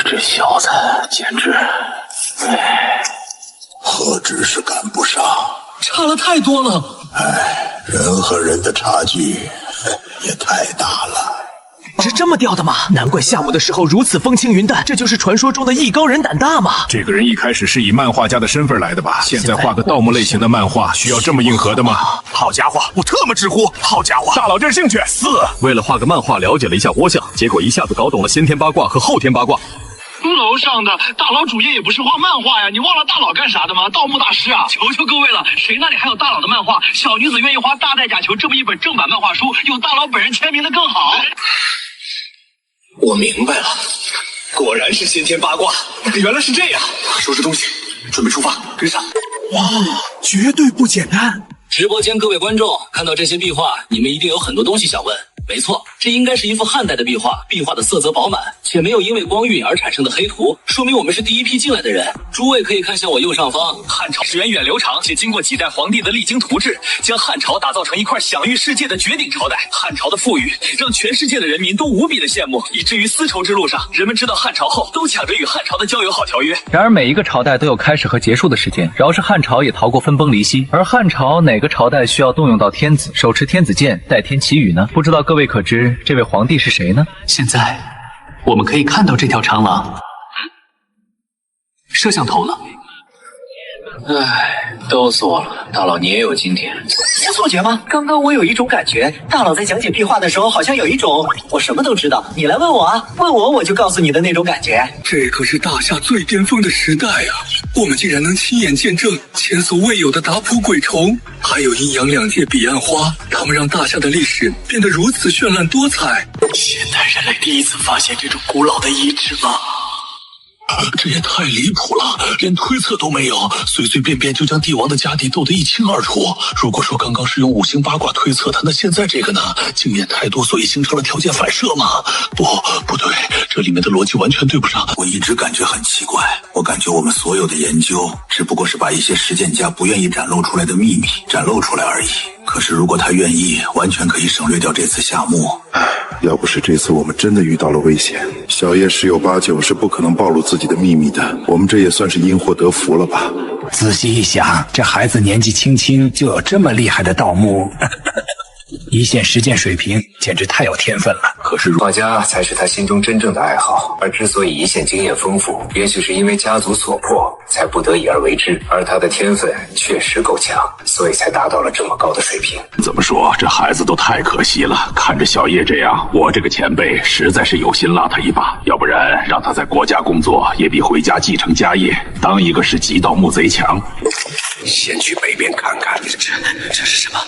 这小子简直，何止是赶不上，差了太多了。人和人的差距也太大了。是这么掉的吗？难怪夏目的时候如此风轻云淡，这就是传说中的艺高人胆大嘛。这个人一开始是以漫画家的身份来的吧？现在画个盗墓类型的漫画，需要这么硬核的吗？好家伙，我特么直呼，好家伙！大佬这兴趣为了画个漫画了解了一下卦象，结果一下子搞懂了先天八卦和后天八卦。楼上的大佬主页也不是画漫画呀，你忘了大佬干啥的吗？盗墓大师啊！求求各位了，谁那里还有大佬的漫画？小女子愿意花大代价求这么一本正版漫画书，有大佬本人签名的更好。我明白了，果然是先天八卦，原来是这样。收拾东西，准备出发，跟上。哇，绝对不简单！直播间各位观众，看到这些壁画，你们一定有很多东西想问。没错，这应该是一幅汉代的壁画，壁画的色泽饱满，且没有因为光晕而产生的黑涂，说明我们是第一批进来的人。诸位可以看向我右上方，汉朝源远流长，且经过几代皇帝的励精图治，将汉朝打造成一块享誉世界的绝顶朝代。汉朝的富裕让全世界的人民都无比的羡慕，以至于丝绸之路上，人们知道汉朝后，都抢着与汉朝的交友好条约。然而每一个朝代都有开始和结束的时间，饶是汉朝也逃过分崩离析。而汉朝哪个朝代需要动用到天子，手持天子剑，代天祈雨呢？不知道各位可知这位皇帝是谁呢？现在我们可以看到这条长廊，摄像头呢？唉，逗死我了！大佬，你也有今天？是错觉吗？刚刚我有一种感觉，大佬在讲解壁画的时候，好像有一种我什么都知道，你来问我啊，问我就告诉你的那种感觉。这可是大夏最巅峰的时代啊！我们竟然能亲眼见证前所未有的打扑鬼虫，还有阴阳两界彼岸花，他们让大夏的历史变得如此绚烂多彩。现代人类第一次发现这种古老的遗址吗？这也太离谱了，连推测都没有，随随便便就将帝王的家底斗得一清二楚。如果说刚刚是用五行八卦推测的，那现在这个呢？经验太多，所以形成了条件反射吗？不对，这里面的逻辑完全对不上。我一直感觉很奇怪，我感觉我们所有的研究只不过是把一些实践家不愿意展露出来的秘密展露出来而已。可是如果他愿意，完全可以省略掉这次夏目。要不是这次我们真的遇到了危险，小叶十有八九是不可能暴露自己的秘密的。我们这也算是因祸得福了吧？仔细一想，这孩子年纪轻轻就有这么厉害的盗墓，一线实践水平简直太有天分了。可是画家才是他心中真正的爱好，而之所以一线经验丰富，也许是因为家族所迫，才不得已而为之。而他的天分确实够强，所以才达到了这么高的水平。怎么说，这孩子都太可惜了。看着小叶这样，我这个前辈实在是有心拉他一把，要不然让他在国家工作，也比回家继承家业当一个是级盗墓贼强。先去北边看看，这是什么？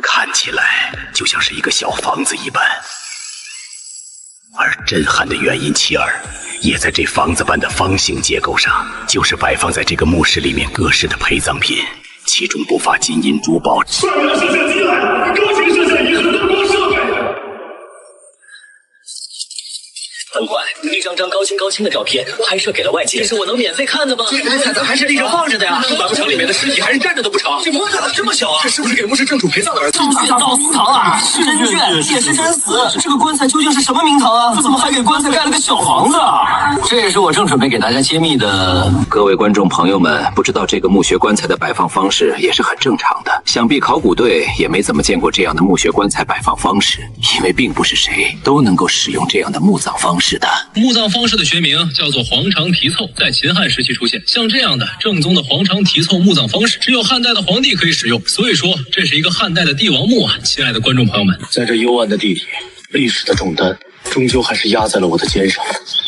看起来就像是一个小房子一般，而震撼的原因其二，也在这房子般的方形结构上，就是摆放在这个墓室里面各式的陪葬品，其中不乏金银珠宝。帅哥的摄像机来，高清摄像仪和灯光设备。本馆一张张高清的照片拍摄给了外界，这是我能免费看的吗？这棺材咋还是立着放着的呀？难不成里面的尸体还是站着的不成？这棺材咋这么小啊？这是不是给墓室正主陪葬的儿子？正确造祠堂啊，是真卷，也是真死。这个棺材究竟是什么名堂啊？怎么还给棺材盖了个小房子啊？这也是我正准备给大家揭秘的。各位观众朋友们，不知道这个墓穴棺材的摆放方式也是很正常的，想必考古队也没怎么见过这样的墓穴棺材摆放方式，因为并不是谁都能够使用这样的墓葬方式。墓葬方式的学名叫做黄肠题凑，在秦汉时期出现。像这样的正宗的黄肠题凑墓葬方式，只有汉代的皇帝可以使用。所以说，这是一个汉代的帝王墓啊！亲爱的观众朋友们，在这幽暗的地里，历史的重担终究还是压在了我的肩上。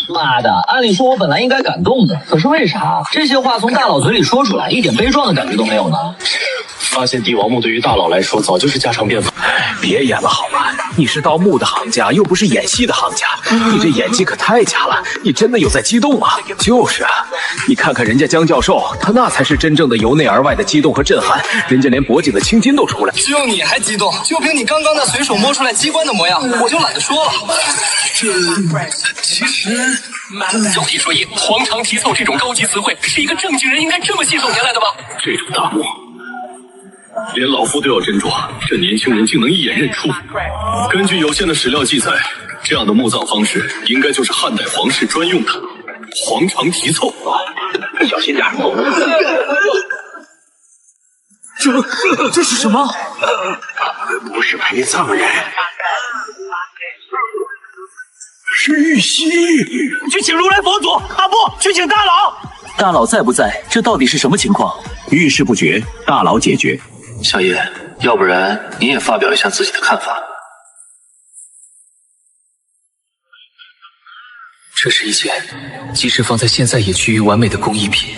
妈的，按理说我本来应该感动的，可是为啥这些话从大佬嘴里说出来，一点悲壮的感觉都没有呢？发现帝王墓对于大佬来说早就是家常便饭。别演了好吗？你是盗墓的行家，又不是演戏的行家，你这演技可太假了。你真的有在激动吗？就是啊，你看看人家江教授，他那才是真正的由内而外的激动和震撼，人家连脖颈的青筋都出来。就你还激动？就凭你刚刚那随手摸出来机关的模样，我就懒得说了。其实有一说一，黄肠题凑这种高级词汇，是一个正经人应该这么信手拈来的吗？这种大墓，连老夫都要斟酌，这年轻人竟能一眼认出。根据有限的史料记载，这样的墓葬方式应该就是汉代皇室专用的黄肠题凑。小心点！这是什么？不是陪葬人，是玉溪。去请如来佛祖啊，不，去请大佬。大佬在不在？这到底是什么情况？遇事不决，大佬解决。小叶，要不然你也发表一下自己的看法。这是一件即使放在现在也趋于完美的工艺品。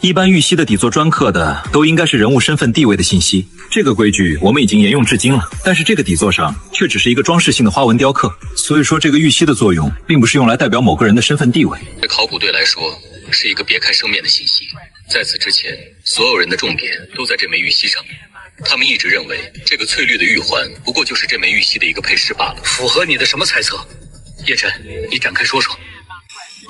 一般玉溪的底座专刻的都应该是人物身份地位的信息，这个规矩我们已经沿用至今了。但是这个底座上却只是一个装饰性的花纹雕刻，所以说这个玉溪的作用并不是用来代表某个人的身份地位。对考古队来说，是一个别开生面的信息。在此之前，所有人的重点都在这枚玉溪上面。他们一直认为这个翠绿的玉环不过就是这枚玉溪的一个配饰罢了。符合你的什么猜测？叶晨，你展开说说。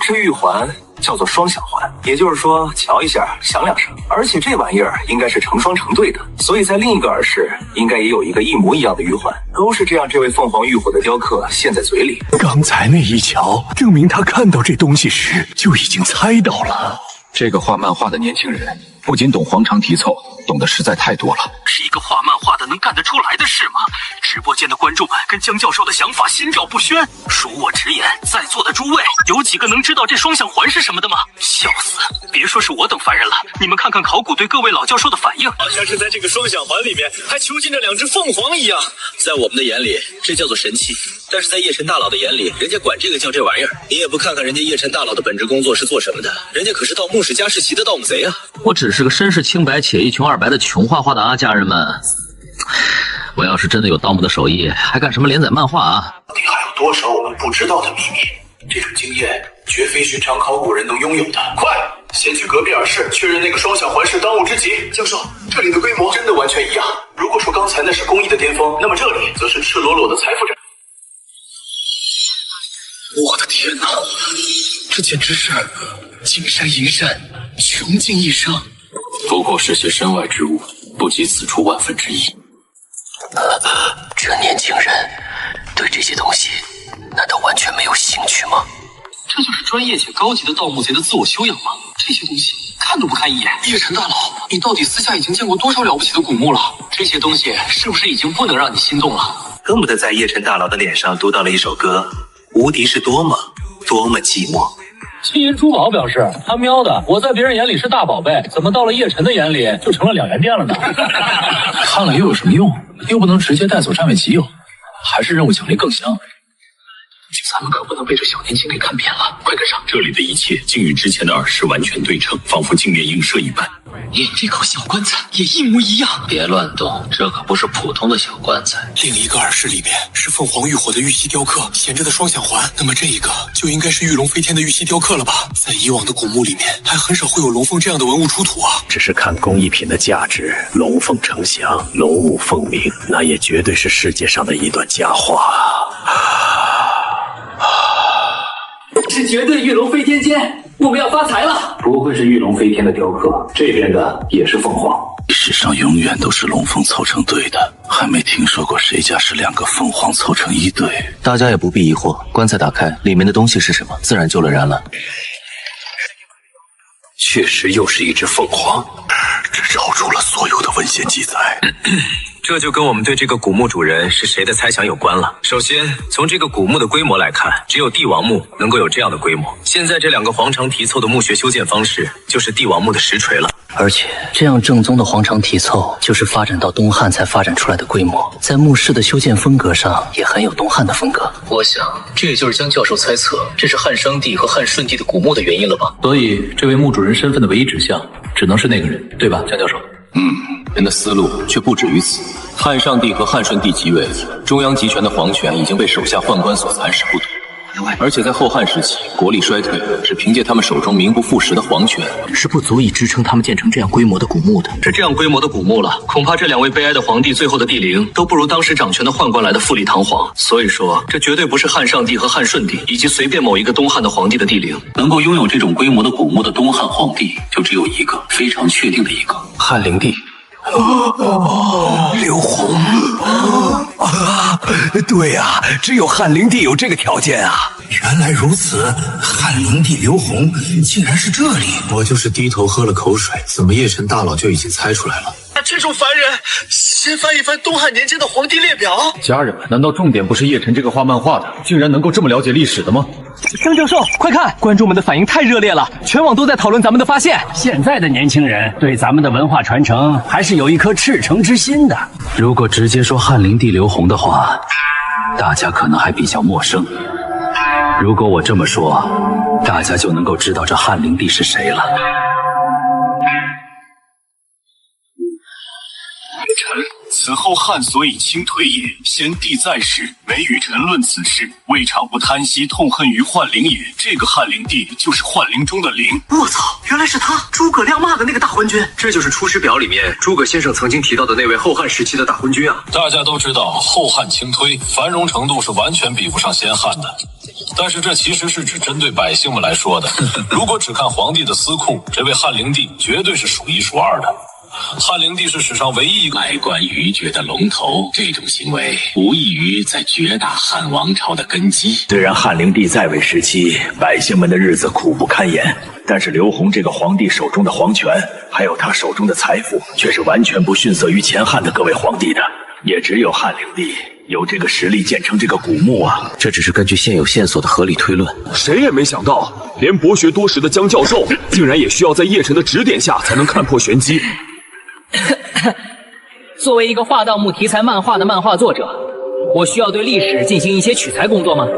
这玉环叫做双响环，也就是说瞧一下响两声，而且这玩意儿应该是成双成对的，所以在另一个耳室应该也有一个一模一样的玉环，都是这样这位凤凰玉火的雕刻陷在嘴里。刚才那一瞧，证明他看到这东西时就已经猜到了。这个画漫画的年轻人不仅懂黄肠题凑，懂得实在太多了。是一个画漫画的的能干得出来的事吗？直播间的观众们跟江教授的想法心照不宣。恕我直言，在座的诸位有几个能知道这双向环是什么的吗？笑死！别说是我等凡人了，你们看看考古队各位老教授的反应，好像是在这个双向环里面还囚禁着2只凤凰一样。在我们的眼里，这叫做神器，但是在叶晨大佬的眼里，人家管这个叫这玩意儿。你也不看看人家叶晨大佬的本职工作是做什么的，人家可是盗墓史家世奇的盗墓贼啊！我只是个身世清白且一穷二白的穷画画的啊，家人们。我要是真的有盗墓的手艺，还干什么连载漫画啊？到底还有多少我们不知道的秘密？这种经验绝非寻常考古人能拥有的。快，先去隔壁耳室确认那个双向环是当务之急。教授，这里的规模真的完全一样。如果说刚才那是工艺的巅峰，那么这里则是赤裸裸的财富展。我的天哪，这简直是金山银山，穷尽一生。不过是些身外之物，不及此处1/1000。这年轻人对这些东西难道完全没有兴趣吗？这就是专业且高级的盗墓贼的自我修养吗？这些东西看都不看一眼。叶晨大佬，你到底私下已经见过多少了不起的古墓了？这些东西是不是已经不能让你心动了？恨不得在叶晨大佬的脸上读到了一首歌，无敌是多么寂寞。金银珠宝表示，他喵的，我在别人眼里是大宝贝，怎么到了叶晨的眼里就成了2元店了呢？看了又有什么用？又不能直接带走占为己有，还是任务奖励更香。咱们可不能被这小年轻给看扁了，快跟上！这里的一切竟与之前的耳室完全对称，仿佛镜面映射一般。连这口小棺材也一模一样。别乱动，这可不是普通的小棺材。另一个耳室里面是凤凰浴火的玉溪雕刻，衔着的双向环，那么这一个就应该是玉龙飞天的玉溪雕刻了吧？在以往的古墓里面，还很少会有龙凤这样的文物出土啊。只是看工艺品的价值，龙凤呈祥，龙母凤鸣，那也绝对是世界上的一段佳话。是绝对玉龙飞天间，我们要发财了！不会是玉龙飞天的雕刻，这边的也是凤凰。世上永远都是龙凤凑成对的，还没听说过谁家是2个凤凰凑成一对。大家也不必疑惑，棺材打开，里面的东西是什么，自然就了然了。确实又是一只凤凰，这超出了所有的文献记载。这就跟我们对这个古墓主人是谁的猜想有关了。首先，从这个古墓的规模来看，只有帝王墓能够有这样的规模。现在这2个黄长题凑的墓穴修建方式，就是帝王墓的实锤了。而且，这样正宗的黄长题凑，就是发展到东汉才发展出来的规模，在墓室的修建风格上，也很有东汉的风格。我想，这也就是江教授猜测这是汉商帝和汉顺帝的古墓的原因了吧？所以，这位墓主人身份的唯一指向，只能是那个人，对吧，江教授？人的思路却不止于此。汉上帝和汉顺帝即位，中央集权的皇权已经被手下宦官所蚕食不夺。而且在后汉时期，国力衰退，是凭借他们手中名不副实的皇权，是不足以支撑他们建成这样规模的古墓的。这样规模的古墓了，恐怕这2位悲哀的皇帝最后的帝陵都不如当时掌权的宦官来的富丽堂皇。所以说，这绝对不是汉上帝和汉顺帝以及随便某一个东汉的皇帝的帝陵。能够拥有这种规模的古墓的东汉皇帝，就只有一个，非常确定的一个，汉灵帝。刘宏对啊，只有汉灵帝有这个条件啊！原来如此，汉灵帝刘宏竟然是这里。我就是低头喝了口水，怎么叶晨大佬就已经猜出来了？这种凡人，先翻一翻东汉年间的皇帝列表。家人们，难道重点不是叶晨这个画漫画的，竟然能够这么了解历史的吗？江教授，快看，观众们的反应太热烈了，全网都在讨论咱们的发现。现在的年轻人对咱们的文化传承还是有一颗赤诚之心的。如果直接说汉灵帝刘宏的话，大家可能还比较陌生。如果我这么说，大家就能够知道这汉灵帝是谁了。臣此后汉所以倾颓也。先帝在世，每与臣论此事，未尝不叹息痛恨于汉灵也。这个汉灵帝就是幻灵中的灵。我操，原来是他，诸葛亮骂的那个大昏君。这就是《出师表》里面诸葛先生曾经提到的那位后汉时期的大昏君啊。大家都知道，后汉倾颓，繁荣程度是完全比不上先汉的。但是这其实是指针对百姓们来说的。如果只看皇帝的私库，这位汉灵帝绝对是数1数2的。汉灵帝是史上唯一一个卖官鬻爵的龙头，这种行为无异于在绝打汉王朝的根基。虽然汉灵帝在位时期，百姓们的日子苦不堪言，但是刘宏这个皇帝手中的皇权，还有他手中的财富，却是完全不逊色于前汉的各位皇帝的。也只有汉灵帝有这个实力建成这个古墓啊。这只是根据现有线索的合理推论。谁也没想到，连博学多识的江教授，竟然也需要在叶晨的指点下才能看破玄机。作为一个画盗墓题材漫画的漫画作者，我需要对历史进行一些取材工作吗？